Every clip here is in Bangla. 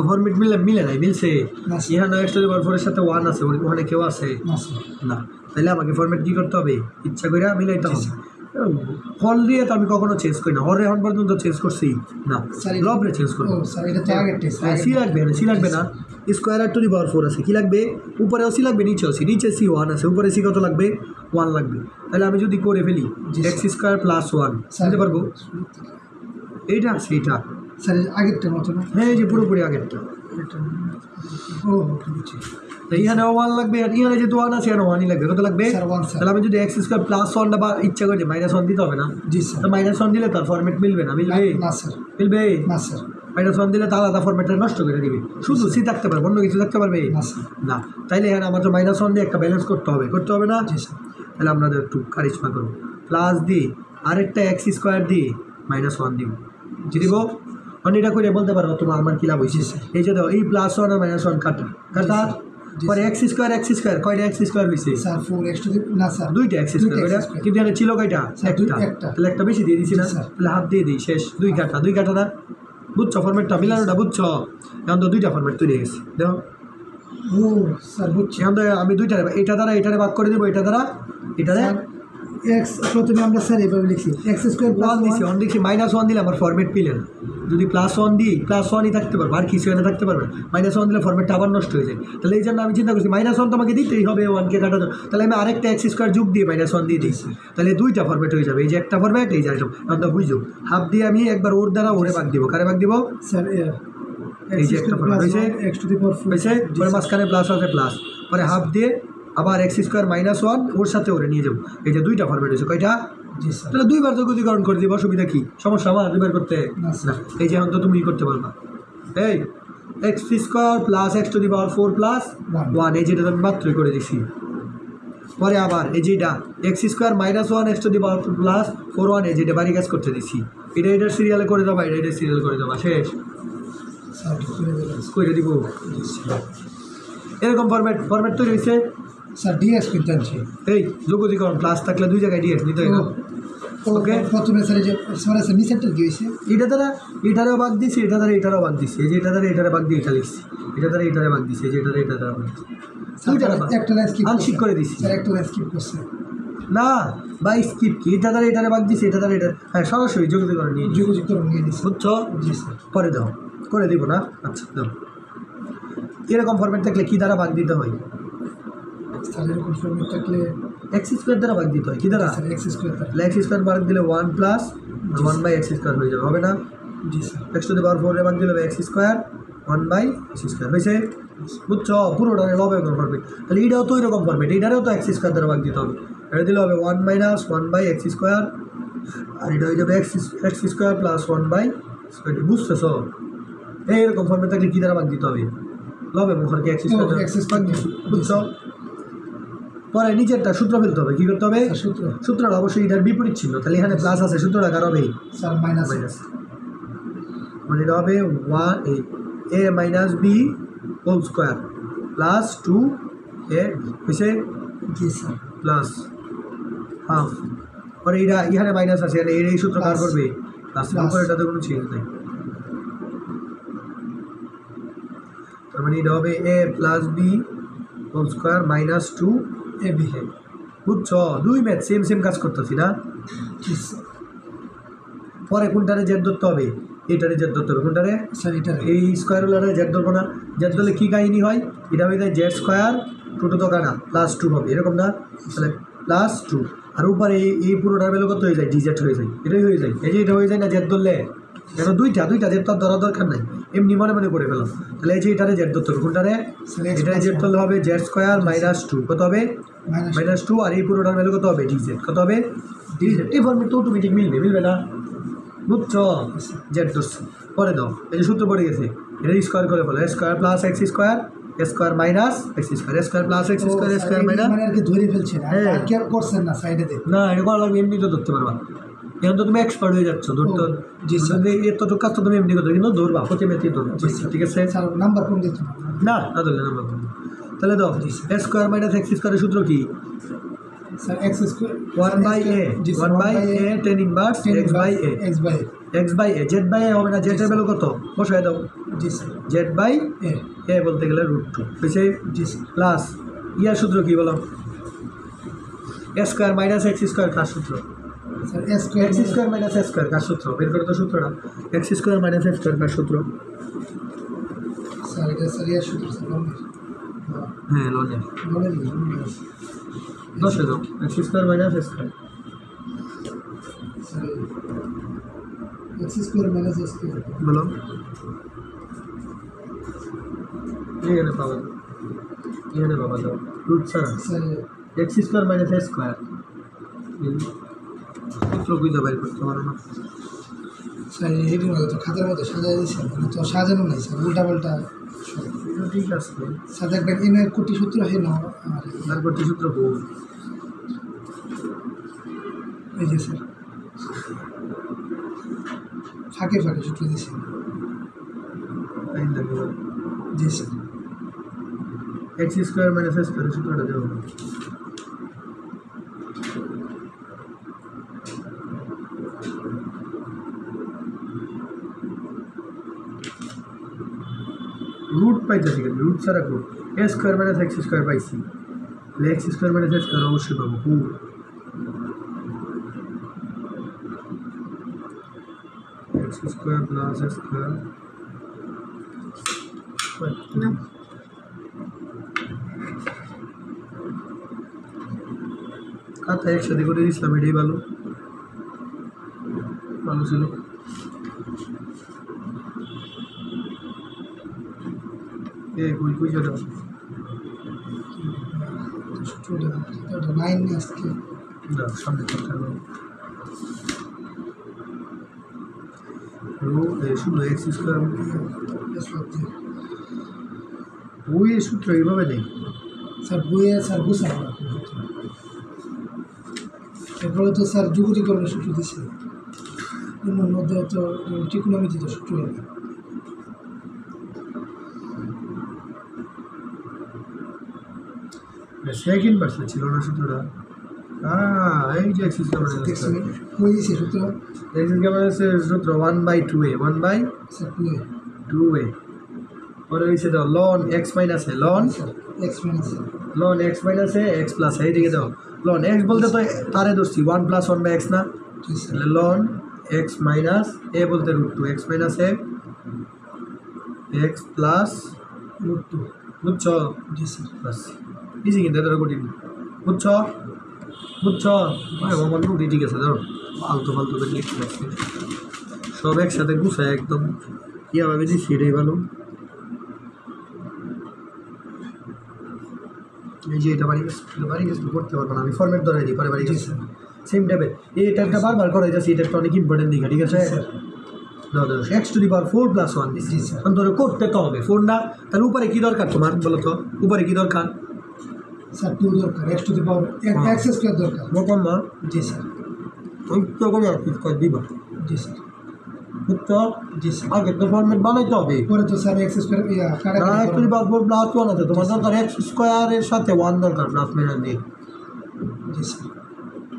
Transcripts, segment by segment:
ফরম্যাট মিলে নাই মিলছে এখানে এক্স টু দি পাওয়ার 4 এর সাথে 1 আছে ওখানে কেউ আছে না তাহলে আমাকে ফরম্যাট কি করতে হবে ইচ্ছা করে মিলাইতে হবে হল দিয়ে তো আমি কখনো চেঞ্জ করি না হরে এখন পর্যন্ত চেঞ্জ করছি না লবরে চেঞ্জ করবো সি লাগবে না স্কোয়ার টু দি পাওয়ার 4 আছে কি লাগবে উপরেও সি লাগবে নিচেও সি নিচে সি 1 আছে উপরে সি কত লাগবে 1 লাগবে তাহলে আমি যদি করে ফেলি এক্স স্কোয়ার প্লাস 1 বুঝতে পারবো এইটা আছে এটা স্যার আগেরটা মতো না হ্যাঁ এই যে পুরোপুরি আগেরটা এখানে 1 লাগবে আর এখানে যেহেতু 1 আছে এখানে 1ই লাগবে কত লাগবে তাহলে আমি যদি এক্স স্কোয়ার প্লাস 1 বা ইচ্ছা করে -1 দিতে হবে না জি স্যার তো -1 দিলে তার ফরম্যাট মিলবে না না স্যার মিলবে না স্যার -1 দিলে তার আলাদা ফরম্যাটটা নষ্ট করে দিবে শুধু সি থাকতে পারবে অন্য কিছু থাকতে পারবে না তাইলে এখানে আমার তো -1 দিয়ে একটা ব্যালেন্স করতে হবে না জি স্যার তাহলে আমরা একটু কারিশমা করবো প্লাস দিয়ে আরেকটা এক্স স্কোয়ার দিয়ে -1 দিব দিব এটা করে বলতে পারবো তোমার আমার কি লাভ হয়েছে এই যে এই +1 আর -1 কাটা পরে এক্স স্কোয়ার কয়টা এক্স স্কোয়ার হয়েছে স্যার 4x না স্যার দুইটা এক্স স্কোয়ার কিন্তু এটা ছিল কয়টা একটা তাহলে একটা বেশি দিয়ে দিছি না তাহলে হাফ দিয়ে দিই শেষ দুই কাটা না বুঝছো ফরম্যাটটা মিলানোটা বুঝছো এখন তো দুইটা ফরম্যাট তৈরি হয়ে গেছে দেখো ও স্যার বুঝছি এখন তো আমি দুইটা এটা দ্বারা এটারে ভাগ করে দেবো এটা দ্বারা এটারে এক্স প্রথমে আমরা স্যার এভাবে লিখছি এক্স স্কোয়ার প্লাস দিচ্ছি দেখছি -1 দিলে আমার ফরম্যাট পেলে না যদি +1 দিই +1ই থাকতে পারবে আর কিছু এনে থাকতে পারবে -1 দিলে ফরম্যাটটা আবার নষ্ট হয়ে যায় তাহলে এই জন্য আমি চিন্তা করছি -1 তোমাকে দিতেই হবে 1কে কাটাতে তাহলে আমি আরেকটা এক্স স্কোয়ার যোগ দিয়ে -1 দিয়ে দিচ্ছি তাহলে দুইটা ফরম্যাট হয়ে যাবে এই যে একটা ফরম্যাট এই যে আমরা বুঝো হাফ দিয়ে আমি একবার ওর দ্বারা ওরে ভাগ দিব কারে ভাগ দিব স্যার এই যে একটা ফরম্যাট হয়েছে এক্স টু দি পাওয়ার 4 হয়েছে পরে মাঝখানে প্লাস আছে প্লাস পরে হাফ দিয়ে আবার এক্স স্কোয়ার -1 ওর সাথে ওরে নিয়ে যাবো এই যে দুইটা ফরম্যাট হয়েছে কয়টা জি স্যার তাহলে দুইবার তো গুণীকরণ করে দিব অসুবিধা কি সমস্যা আমার দুইবার করতে না এই যে এখন তো তুমি করতে পারবা এই x square plus X to the power 4 plus 1 এই যেটা আমি মাত্রই করে দিছি পরে আবার এই যেটা x square -1 x to the power plus 4 1 এই যেটা বাড়ি কাজ করতে দিছি এটা সিরিয়ালে করে দেবা এটা সিরিয়াল করে দেবা শেষ করে দিব এরকম ফরম্যাট তৈরি হয়েছে স্যার ডিএস কিনতে এই যোগজীকরণ প্লাস থাকলে দুই জায়গায় ডিএস নিতে হয় না ওকে প্রথমে স্যার যে স্যার নিচেরটা কি হয়েছে এটা দ্বারা এটারেও ভাগ দিছি এটা দ্বারা এটারও ভাগ দিছি এই যে এটা দ্বারা এটারে ভাগ দিয়ে এটা লিখছি এটা দ্বারা এটারে ভাগ দিছি এই যে এটা দ্বারা ভাগ দিছি একটা লাইন স্কিপ আনস্কিপ করে দিছি স্যার একটা লাইন স্কিপ করছে না বাই স্কিপ কি এটা দ্বারা এটারে ভাগ দিছি এটা দ্বারা এটা হ্যাঁ সরাসরি যোগজীকরণ নিয়ে দিছি বুঝছো জি স্যার করে দাও করে দিব না আচ্ছা দাও এরকম ফরম্যাট থাকলে কি দ্বারা ভাগ দিতে হয় স্যার এরকম ফরম্যাট থাকলে এক্স স্কোয়ার দ্বারা ভাগ দিতে হয় কি দ্বারা এক্স স্কোয়ার এক্স স্কোয়ার ভাগ দিলে 1 প্লাস 1/x স্কোয়ার হয়ে যাবে হবে না জি sir X to the power 4 এর ভাগ দিলে এক্স স্কোয়ার 1/x স্কোয়ার হয়েছে বুঝছো পুরোটা লবে ফরম্যাট তাহলে এটাও তো এরকম ফরম্যাট এটারেও তো এক্স স্কোয়ার দ্বারা ভাগ দিতে হবে এটা দিলে হবে 1 - 1/x স্কোয়ার আর এটা হয়ে যাবে এক্স স্কোয়ার প্লাস 1/x বুঝতেছো এইরকম ফরম্যাট থাকলে কি দ্বারা ভাগ দিতে হবে লবে মুখরকে এক্স স্কোয়ার বুঝছো পরে নিচেরটা সূত্র ফেলতে হবে কি করতে হবে সূত্রটা অবশ্যই এটার বিপরীত ছিল তাহলে এখানে প্লাস আছে সূত্রটা কার হবে স্যার মাইনাস মানে এটা হবে a minus b whole square plus 2a হয়েছে জি স্যার প্লাস হাফ পরে এটা এখানে মাইনাস আছে এখানে এই সূত্র কার করবে প্লাস উপরে এটাতে কোনো চেঞ্জ নেই তার মানে এটা হবে a plus b whole square minus 2ab বুঝছো দুই ম্যাথ সেম কাজ করতেছি না পরে কোনটারে জেড ধরতে হবে এটারে জেড ধরতে হবে কোনটারে স্যার এটা এই স্কোয়ার হলে জেড ধরবো না জেড ধরলে কী কাহিনী হয় এটা হয়ে যায় জেড স্কোয়ার টোটো তো কানা +2 হবে এরকম না তাহলে +2 আর উপরে এই পুরোটার বেলা কত হয়ে যায় ডিজেড হয়ে যায় এটাই হয়ে যায় এই যে এটা হয়ে যায় না জেড ধরলে কেন দুইটা জেড তো ধরার দরকার নাই এমনি মনে করে ফেলাম তাহলে এই যে এটারে জেড ধরতে হবে কোনটারে এটারে জেড ধরলে হবে জেড স্কোয়ার -2 কত হবে -2 আর এই পুরোটার বেলা কত হবে ডিজেড কত হবে ডিজেড এই ফর্মে তো অটোমেটিক মিলবে না বুঝছো জেড ধরছি পরে দাও এই যে সূত্র পড়ে গেছে এটা স্কোয়ার করে ফেলো square plus x square square minus X square plus x square minus মানে আর কি ধরে ফেলছেন আর কি করছেন না সাইডে না এটা করা লাগবে এমনি তো ধরতে পারবা এখন তো তুমি এক্সপার্ট হয়ে যাচ্ছ ধরতে জি স্যার এতটুকু কাজ তো তুমি এমনি করতে কিন্তু ধরবা প্রতি ম্যাথই ধরবা ঠিক আছে স্যার নাম্বার কোন দিচ্ছেন না ধরলে নাম্বার কোন তাহলে দাও স্কোয়ার মাইনাস এক্স স্কোয়ারের সূত্র কি sir X square 1/a tan inverse x/a z/a z/a হবে না z এর ভ্যালু কত বসায় দাও জি স্যার জেড বাই এ এ বলতে গেলে √2 হয়েছে। জি স্যার প্লাস ইয়ার সূত্র কি বলো? A square minus X square কার সূত্র? Sir A square X square minus X square কার সূত্র? বের করে তো সূত্রটা। X square minus X square কার সূত্র? স্যার এটা স্যার ইয়ার সূত্র স্যার হ্যাঁ লনের বলেন 10 দাও। X square minus X square sir X square minus X square বলো। এখানে পাবা দাও, এখানে পাবা দাও রুট ছাড়া sir X square minus X square সূত্র বুঝতে বাইর করতে পারো না। স্যার হেডিং তো খাতার মধ্যে সাজাই দিয়েছেন তো সাজানো নাই স্যার উল্টা পাল্টা এটা ঠিক আছে, স্যার দেখবেন এনের কোটি সূত্র হে না আমার তারপর সূত্র ভুল। এই যে স্যার ফাঁকে ফাঁকে সূত্র দিয়েছেন টাইম লাগবে। জি sir X square minus X square সূত্রটা দেবো। রুট পাইতেছি কেন? রুট ছাড়া root A square minus X square পাইছি, তাহলে X square minus X square অবশ্যই পাবো। X square plus x square কথা একসাথে করে দিয়েছিলাম, এটাই ভালো ভালো ছিল। কই কই যাবে সূত্রটা ওটা 9 আজকে না সামনে কথা বলো। শুনো এক্স স্কোয়ার ওই সূত্র এইভাবে নেই স্যার বইয়ে স্যার বুঝাবো না এরপরে তো স্যার যুগতিকরণের সূত্র দিচ্ছে এর মধ্যে তো ত্রিকোণমিতি তো সূত্র হবে সেকেন্ড পার্সেন্ট ছিল না সূত্রটা। এই যে এক্স স্কোয়ার দেখছেন কই দিছে সূত্র সূত্র 1/2a 1/2a পরে হয়েছে দাও লন এক্স মাইনাস এ লন এক্স মাইনাস লন X minus A X plus এই দিকে দাও। লন এক্স বলতে তো তারে ধরছি 1 + 1/x না, তাহলে লন এক্স মাইনাস এ বলতে √2 x minus A X plus √2 বুঝছো? জি স্যার বাস ইজি কিন্তু এত কঠিন বুঝছ বুঝছ আমার রুটি ঠিক আছে ধরো ফালতু ফালতু করে লিখতে পারছি সব একসাথে গুছায় একদম কীভাবে দিচ্ছি এটাই ভালো। এই যে এটা বাড়ি গেছে করতে পারবো না, আমি ফর্মেট ধরে দিই পরে বাড়ি গেছে সেম টাইপের এটা একটা বারবার করে যাচ্ছি, এটা একটা অনেক ইম্পর্টেন্ট দিঘা ঠিক আছে। x⁴ + 1 জি স্যার অন্তরে করতে তো হবে 4 না, তাহলে উপরে কী দরকার তোমার বলো তো? উপরে কী দরকার? স্যার 2 দরকার x⁴ x² দরকার মোকাম্মা জি স্যার ওই তো করে আর কিছু করে দিবা জি স্যার বুঝছো? জি স্যার আগে তো ফর্মেট বানাইতে হবে। পরে তো স্যার x² না x⁴ + 1 আছে তোমার দরকার x স্কোয়ারের সাথে 1 দরকার প্লাস মাইনাস দিয়ে জি স্যার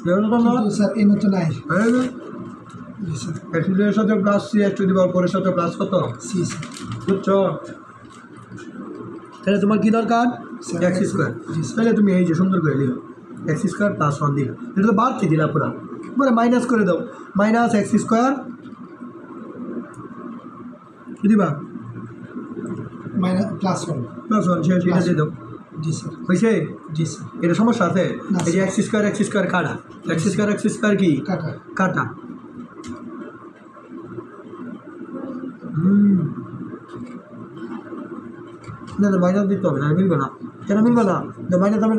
এগুলো তো না কিন্তু স্যার এনে তো নাই হ্যাঁ জি স্যার x⁴ সাথে প্লাস c x⁴ সাথে প্লাস কত সি স্যার বুঝছো? তাহলে তোমার কি দরকার? Sir, x square. জি স্যার। তাহলে তুমি এই যে সুন্দর করে লিখো x স্কোয়ার + 1 দিলা, এটা তো বাড়তি দিলা পুরা, মানে মাইনাস করে দাও মাইনাস x স্কোয়ার কি দিবা মাইনাস +1 +1 শেষ এটা দিয়ে দাও জি স্যার হয়েছে। জি স্যার এটা সমস্যা আছে? না, এই যে x স্কোয়ার কাটা x স্কোয়ার কি কাটা কাটা না না মাইনাস দিতে হবে না, মিলবে না কেন মিলবে না? মাইনাস হবে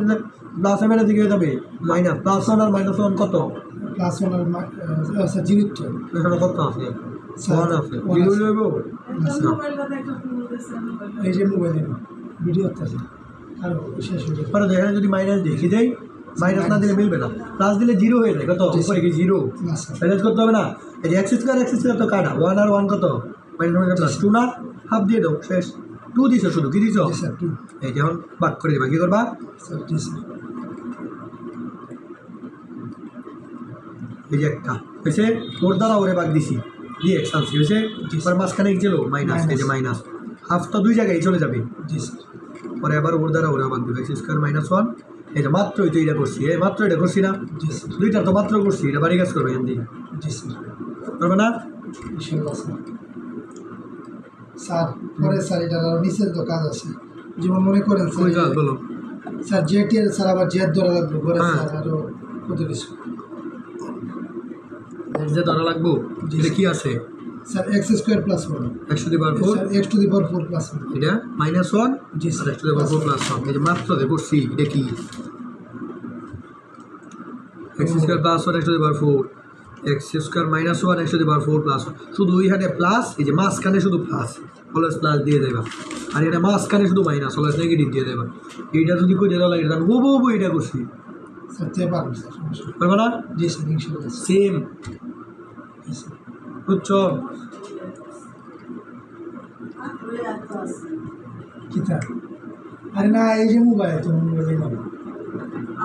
প্লাস হবে না দিকে যাবে মাইনাস +1 আর -1 কত? +1 আর স্যার জিরোত্ব এখানে কত আছে? স্যার, 1 আছে one জিরো আছে। লইব না স্যার এই যে মোবাইলে ভিডিও আছে আর শেষ হয়ে যাবে পরে এখানে যদি মাইনাস দেখি দেই মাইনাস না দিলে মিলবে না, প্লাস দিলে জিরো হয়ে যায় কত উপরে কি জিরো না স্যার মাইনাস করতে হবে না। এই যে x স্কোয়ার তো কাটা 1 আর 1 কত মাইনাস প্লাস 2 না হাফ দিয়ে দাও শেষ 2 দিছো শুধু কি দিছো? জি স্যার 2 এই যেমন ভাগ করে দিবা কি করবা স্যার জি স্যার এই যে একটা হয়েছে ওর দ্বারা ওরে ভাগ দিছি দিয়ে এক্স আনছি হয়েছে পরে মাঝখানে কি ছিল মাইনাস, এই যে মাইনাস হাফ তো দুই জায়গায় চলে যাবে। জি স্যার। পরে আবার ওর দ্বারা ওরা বাদ দেবে এক্স স্কোয়ার মাইনাস ওয়ান। এই যে মাত্রই তো এটা করছি, এই মাত্র এটা করছি না, জি স্যার। দুইটা তো মাত্র করছি, এটা বাড়ি কাজ করবে এমনি জি স্যার। করবে না? ইনশাল্লাহ স্যার। স্যার পরে স্যার এটার আরও নিচের তো কাজ আছে, যেমন মনে করেন ওই কাজ স্যার বলো। স্যার জেড এর স্যার আবার জেড ধরা লাগবে পরে হ্যাঁ। স্যার আরও কত কিছু। যে ধরা লাগবো, জি। এটা কি আছে? Sir X square plus one, একশো the power four, sir X to the power four plus one. এটা মাইনাস ওয়ান, জি আর স্যার। একশো the power four plus one. এই যে মাত্র যে করছি, এটা কি? এক্স স্কোয়ার প্লাস ওয়ান একশো the power four, X square minus one একশো the power four plus one. শুধু ওইখানে প্লাস, এই যে মাঝখানে শুধু প্লাস, অলওয়েজ প্লাস দিয়ে দেবা। আর এটা মাঝখানে শুধু মাইনাস, অলওয়েজ নেগেটিভ দিয়ে দেবা। এইটা যদি করে দেওয়া লাগে তাহলে হবো হবো এটা করছি, স্যার তে পারবেন স্যার, সমস্যা নেই। পারবে না? জি স্যার ইনশাল্লাহ স্যার। সেম, জি স্যার। বুঝছো? কিতা? আরে না এই যে মোবাইল, তো মোবাইলে না।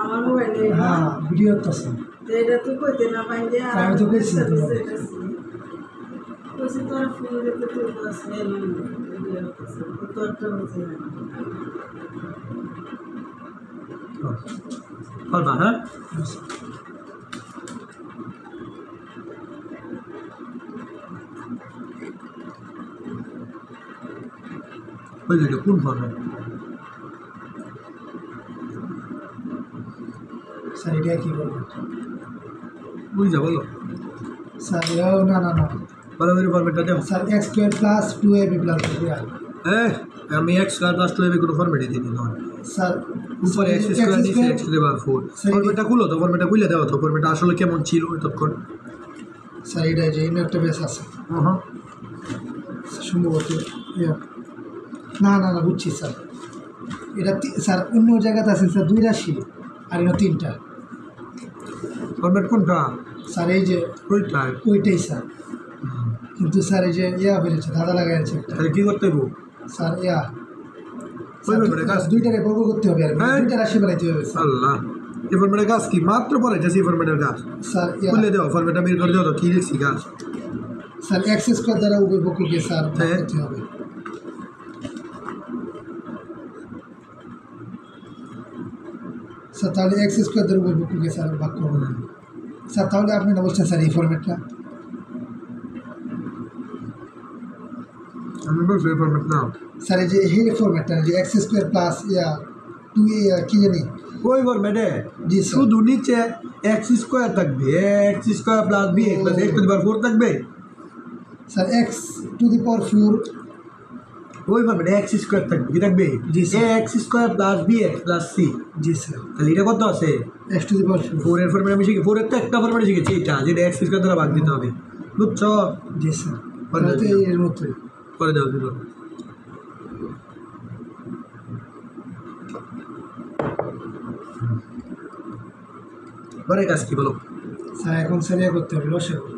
আমার মোবাইলে হ্যাঁ ভিডিও করতেছে। এটা তো কইতে না পাই যে আমি তো কইছি তোমার। কইছি তোর ফোন দেখতে তো আছে তোরটা হচ্ছে না। পারবা? হ্যাঁ, বুঝলি এটা কোন ফর্মেট? স্যার এটা কি করবেন? বুঝা বলো, স্যার না না না ভালো করে ফর্মেটটা দেও। Sir X square plus two A B plus হ্যাঁ, আমি X square plus two A কোনো ফর্মেটই দিইনি তোমার। স্যার উপরে এক্স স্কোয়ার নিচে X to the power four. ফর্মেটটা খুলো তো, ফর্মেটটা খুলে দেওয়া তো, ফর্মেটটা আসলে কেমন ছিল এতক্ষণ। স্যার এটা যে ইনো একটা বেস আছে হ্যাঁ, সম্ভবত না না না বুঝছি স্যার। এটা স্যার অন্য জায়গাতে আছে স্যার 2 রাশি আর এটা 3টা। ফর্মেট কোনটা? স্যার এই যে ওইটাই। ওইটাই স্যার, কিন্তু স্যার এই যে বেরিয়েছে ধাঁধা লাগাই আছে একটা। তাহলে কী করতে হইব? স্যার ওই ফর্মেটের কাজ কি? 2টারে বর্গ করতে হবে আর হ্যাঁ। 2টা রাশি বানাইতে হবে স্যার। আল্লাহ, এই ফর্মেটের কাজ কি? মাত্র পরে যাচ্ছি এই ফর্মেটের কাজ। স্যার খুলে দেওয়া, ফর্মেটটা বের করে দেওয়া তো, কী দেখছি কাজ। স্যার এক্স স্কোয়ার দ্বারা উভয় পক্ষকে স্যার ভাগ হ্যাঁ। করতে হবে। স্যার তাহলে এক্স স্কোয়ার দ্বারা উভয় পক্ষকে স্যার ভাগ করবো না। স্যার তাহলে আপনি না বলছেন স্যার এই ফর্মেটটা? আমি বলছি এই ফর্মেট না। স্যার এই যে এই ফর্মেটটা যে এক্স স্কোয়ার প্লাস 2a কি জানি। ওই ফর্মেটে জি স্যার। শুধু নিচে এক্স স্কোয়ার থাকবে, X square plus B X plus X to the power four থাকবে। Sir X to the power 4 ওই ফর্মেটে এক্স স্কোয়ার থাকবে, কি থাকবে? জি sir. X square plus B X plus C. জি স্যার তাহলে এটা কত আছে? X to the power 4। ফোরের ফর্মেট আমি শিখি, ফোরের তো একটা ফর্মেট শিখেছি, এটা যেটা এক্স স্কোয়ার দ্বারা ভাগ দিতে হবে, বুঝছো? জি স্যার পরে তাহলে তো দেখি। এর মতোই। করে দেওয়া দিল। পরের কাজ কি বলো? স্যার এখন স্যার করতে হবে লসাগু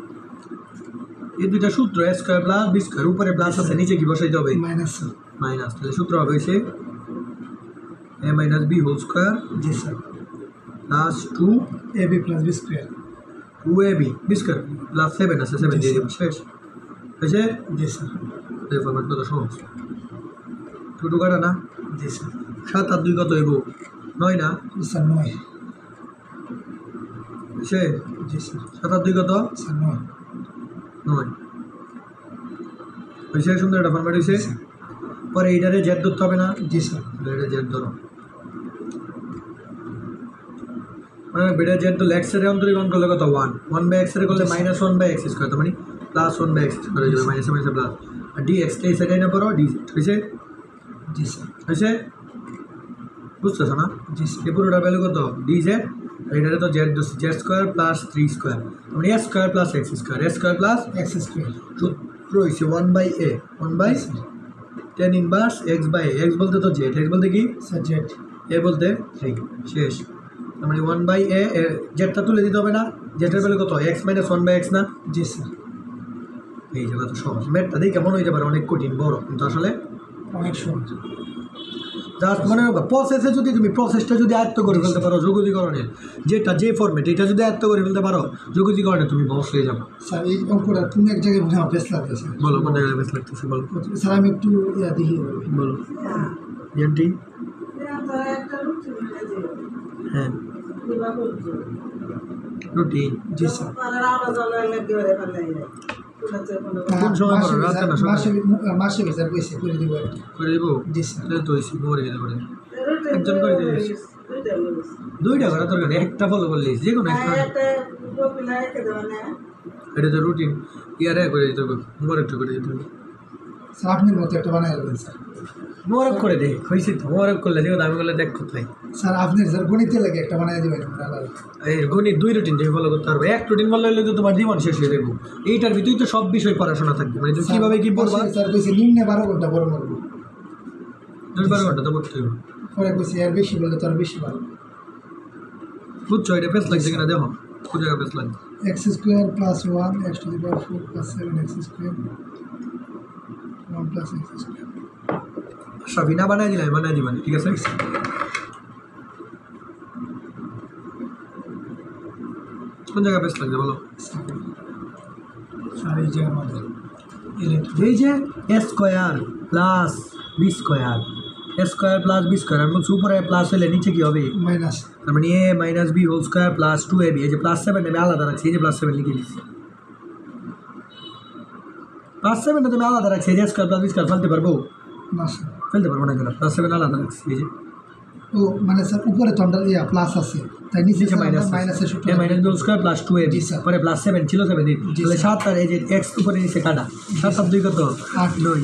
এই দুইটা সূত্র, A square plus B square, উপরে প্লাস আছে, নিচে কি বসাইতে হবে? Minus sir. মাইনাস। তাহলে সূত্র হবে হচ্ছে A minus B whole square জি sir plus two A B plus B square. Two A B B square plus seven আছে, সেভেন দিয়ে দেবো, শেষ হয়েছে। জি স্যার। এই ফর্মেট কত সহজ, টু টু কাটা না? জি স্যার। 7 আর 2 কত হইব? 9 না? স্যার 9। সে জি স্যার। 7 আর 2 কত? স্যার 9। 9 হয়েছে। সুন্দর একটা ফর্মেট হয়েছে। পরে এইটারে জেড ধরতে হবে না? জি স্যার। এটা জেড ধরো, মানে বেড়ে জেড ধরলে এক্স এর অন্তরিক অঙ্ক করলে কত? 1 1 বাই এক্স এর করলে মাইনাস 1 বাই এক্স স্কোয়ার, তার মানে প্লাস 1 বাই এক্স করে যাবে, মাইনাস মাইনাস প্লাস। আর ডি এক্স টা এই সাইডে না পড়ো, ডি হয়েছে। জি স্যার। হয়েছে, বুঝতেছো না? জি স্যার। এই পুরোটা ভ্যালু কত? D Z. এটারে তো জেড ধরছি, জেড স্কোয়ার প্লাস 3 স্কোয়ার, মানে a square plus x square, a square plus x square. সূত্র হয়েছে 1 by a, 1 by ten inverse x by x বলতে তো জেড, এক্স বলতে কি? Sir Z. এ বলতে 3, শেষ। তার মানে 1 বাই এ, জেডটা তুলে দিতে হবে না? জেডের ভ্যালু কত? এক্স মাইনাস 1 বাই এক্স না? জি স্যার। এই জায়গা তো সহজ, ম্যাথটা দেখে কেমন হয়ে যাবে অনেক কঠিন বড়, কিন্তু আসলে অনেক সহজ। জাস্ট মনে রাখবা প্রসেসে যদি তুমি প্রসেসটা যদি আয়ত্ত করে ফেলতে পারো যোগজীকরণের যে ফর্মেট এটা যদি আয়ত্ত করে ফেলতে পারো যোগজীকরণে তুমি বস হয়ে যাবো। স্যার এই অঙ্কটা কোনো এক জায়গায় মনে হয় বেশ লাগতেছে। বলো কোন জায়গায় বেশ লাগতেছে বলো। স্যার আমি একটু দেখি। বলো এমটি। একটা রুটি মিলে দিও হ্যাঁ দিবা করছো রুটিন। জি স্যার। পারার আওয়াজ জলে লাগে ওরে ফেলাই যায় তুলাতে কোনো কোন সময় করো? রাতে না সকালে? মাসে স্যার কইছে করে দিব আর কি। করে দিব। জি স্যার। তাহলে তো হইছি মোরে গেলে করে রুটি একজন করে দিস। দুইটা করা দরকার নেই, একটা ফলো করলে যে কোনো একটা। একটা গোপিলা রেখে দেওয়া না এটা তো রুটিন ইয়ারে করে দিতে হবে, মোবারক করে দিতে হবে। স্যার আপনার মতো একটা বানাই দেবেন স্যার। মোবারক করে দে, হয়েছি তো মোবারক করলে যেগুলো দামি করলে দেখ কোথায়। স্যার আপনার স্যার গণিতে লাগে একটা বানাই দেবেন। এই গণিত 2 রুটিন তুমি ফলো করতে পারবে, 1 রুটিন বললে তো তোমার জীবন শেষ হয়ে যাবে। এইটার ভিতরেই তো সব বিষয় পড়াশোনা থাকবে, মানে তুমি কীভাবে কী পড়বা। স্যার কইছে নিম্নে 12 ঘন্টা পরে মরবো। 10-12 ঘন্টা তো পড়তে হবে। পরে কইছে আর বেশি বললে তো আর বেশি ভালো। বুঝছো এটা পেস লাগছে কিনা দেখো, কোন জায়গায় পেস লাগছে। x square plus 1 x two the power 4 plus 7 x square 1 plus x square. Sabina বানাই দিলাই, বানাই দিবানি, ঠিক আছে। কোন জায়গায় পেস লাগছে বলো। স্যার এই যে আমাদের এই যে এ square plus B square, a square plus B square, আমি বলছি উপরে প্লাস হলে নিচে কী হবে মাইনাস। তার মানে A minus B whole square plus 2ab। এই যে +7 আমি আলাদা রাখছি, এই যে +7 লিখে দিচ্ছি। +7 তুমি আলাদা রাখছি, এই যে স্কোয়ার প্লাস বি স্কোয়ার ফেলতে পারবো? না স্যার। ফেলতে পারবো না কেন? +7 আলাদা রাখছি, এই যে ও মানে স্যার উপরে তো আমরা প্লাস আছে, তাই নিচে নিচে মাইনাস মাইনাসের সূত্র। A minus B whole square plus 2ab, জি স্যার। পরে +7 ছিল 7 দিন, তাহলে 7 আর এই যে x উপরে নিচে কাটা, 7 আর 2 কত? 8 9।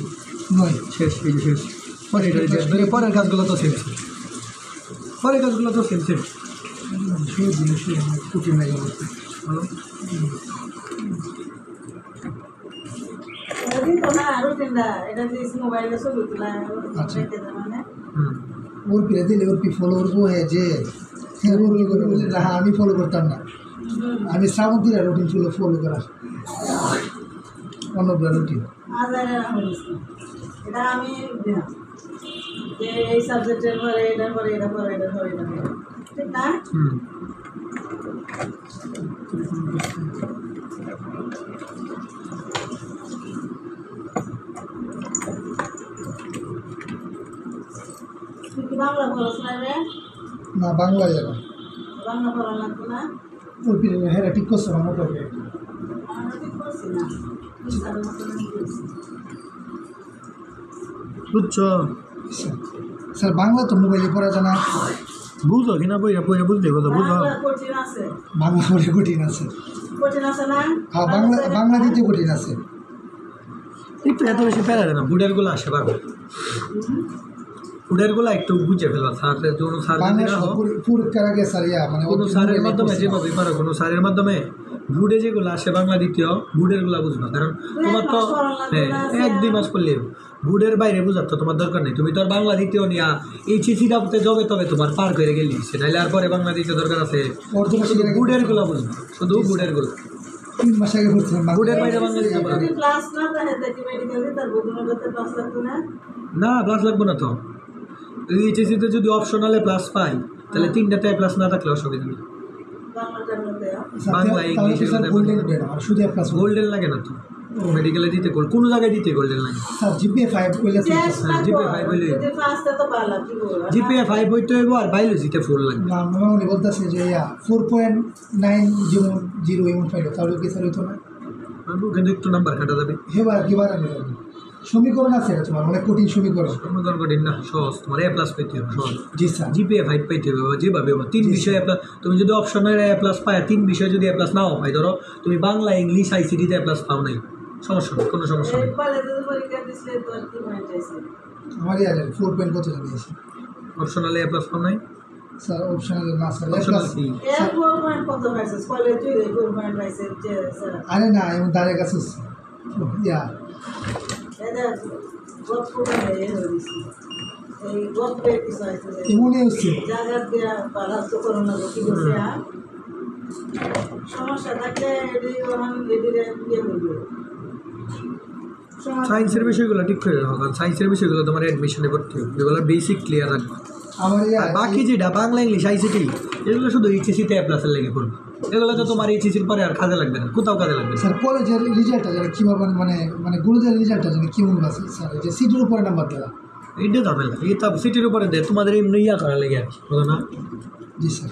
9। শেষ, এই যে শেষ। পরে এটা পরের কাজগুলো তো সেম, পরের কাজগুলো তো সেম সেম। শুরু দিন শুরু কুটি মেগা বলতে বলো এদিন তো না রুটিনটা এটা যে মোবাইলে ছবি তোলা আচ্ছা। রেখে দেওয়া না ওর পিলে দিলে ওর পি ফলো করবো হ্যাঁ যে হ্যাঁ ওর করে বলে হ্যাঁ আমি ফলো করতাম না, আমি শ্রাবন্তীরা রুটিন ছিল ফলো করার অন্যগুলো রুটিন। এটা আমি দিলাম যে এই সাবজেক্টের পরে এটার পরে এটা পরে এটা পরে এটা পরে, ঠিক না? তুই কি বাংলা পড়াস না রে? না বাংলা যাবে বাংলা পড়া লাগতো না? ওর পিলে হ্যাঁ ঠিক করছে আমার করবে। আমরা ঠিক করছি না, সাড়ে মতো করছি। বুঝছো? স্যার বাংলা তো মোবাইলে পড়া জানা, বুঝো কিনা বইরা বইরা বুঝতে কথা বুঝো। বাংলা কঠিন আছে, বাংলা পড়ে কঠিন আছে। কঠিন আছে না? হ্যাঁ বাংলা দিতে কঠিন আছে। একটু এত বেশি প্যারা দেয় না, বুডেরগুলো আসে পারবে, বুডেরগুলো একটু বুঝে ফেলবা। স্যারের জন্য স্যার যদি না হোক, পরীক্ষার আগে স্যার মানে কোনো স্যারের মাধ্যমে যেভাবে পারো, কোনো স্যারের মাধ্যমে বুডে যেগুলো আসে বাংলা দ্বিতীয় বুডেরগুলো বুঝবা। কারণ তোমার তো হ্যাঁ 1-2 মাস করলে বুডের বাইরে বুঝার তো তোমার দরকার নেই। তুমি তো আর বাংলা দ্বিতীয় নিয়া HSC যাবে তবে তোমার পার করে গেলি, নাহলে আর পরে বাংলা দ্বিতীয় দরকার আছে। শুধু বুডেরগুলো বুঝবা, শুধু বুডেরগুলো। 3 মাস আগে পড়ছিলাম বুডের বাইরে বাংলা দ্বিতীয় পারবে যদি ক্লাস না থাকে দেখি মেডিকেলে তার বুদ্ধনগরতে ক্লাস লাগতো না? না, প্লাস লাগবে না তো। HSC-তে যদি অপশনালে প্লাস পাই তাহলে 3টাতে প্লাস না থাকলে অসুবিধা নেই। বাংলাটার মধ্যে বাংলা ইংলিশ শুধু প্লাস গোল্ডেন লাগে না তো মেডিকেলে দিতে, কোনো জায়গায় দিতে গোল্ডেন লাগে। স্যার জিপিএ 5 কইলে জিপিএ 5 হইলে যদি ফার্স্টে তো ভালো কি বলবো জিপিএ 5 হইতে হইব, আর বায়োলজিতে 4 লাগবে। না উনি বলতেছে যে 4.9 যেমন 0 এমন পাইলো তাহলে কি স্যার হইতো না? কিন্তু একটু নাম্বার কাটা যাবে। হেবার কিবার আমি সমীকরণ আছে এটা তোমার অনেক কঠিন সমীকরণ। সমীকরণ কঠিন না, সহজ। তোমার A+ পাইতে হবে সহজ। জি স্যার। জিপিএ 5 পাইতে হবে যেভাবে 3 বিষয়ে A+। তুমি যদি অপশনের A+ পায়, 3 বিষয়ে যদি A+ নাও পাই, ধরো তুমি বাংলা ইংলিশ ICT-তে A+ পাও নাই, সমস্যা নেই, কোনো সমস্যা নেই। এই কলেজে পরীক্ষা দিছিলে তো আর কি পয়েন্ট আছে? আমার ইয়ার 4 পয়েন্ট কত দিয়েছে অপশনালে A+ পাও নাই, স্যার অপশনাল না স্যার অপশনাল সি। এর 4 পয়েন্ট কত পাইছে? কলেজে 4 পয়েন্ট পাইছে যে স্যার আরে না এমন দাঁড়িয়ে গেছে ইয়া এটা গপ করে এই হইছে এই গপ পেয়ে কিছু আছে এমনই হচ্ছে। জায়গা দিয়া পালাস তো করোনা কি বসে আর সমস্যা থাকলে এটি ওখান এদিকে ইয়ে করবে সায়েন্সের বিষয়গুলো ঠিক করে রাখো, কারণ সায়েন্সের বিষয়গুলো তোমার অ্যাডমিশনে করতে হবে, এগুলো বেসিক ক্লিয়ার রাখবে। আমার আর বাকি যেটা বাংলা ইংলিশ আইসিটি এগুলো শুধু এইচএসিতে প্লাসের লেগে পড়বে, এগুলো তো তোমার এইচএসির পরে আর কাজে লাগবে না, কোথাও কাজে লাগবে না। স্যার কলেজের রেজাল্টটা যেন কীভাবে মানে গুরুদের রেজাল্টটা যেন কেমন আছে স্যার, এই যে সিটির উপরে নাম্বার দেওয়া। এইটা ঝামেলা, এই তো সিটির উপরে দেয় তোমাদের এমনি ইয়া করা লেগে আর কি, বুঝো না? জি স্যার।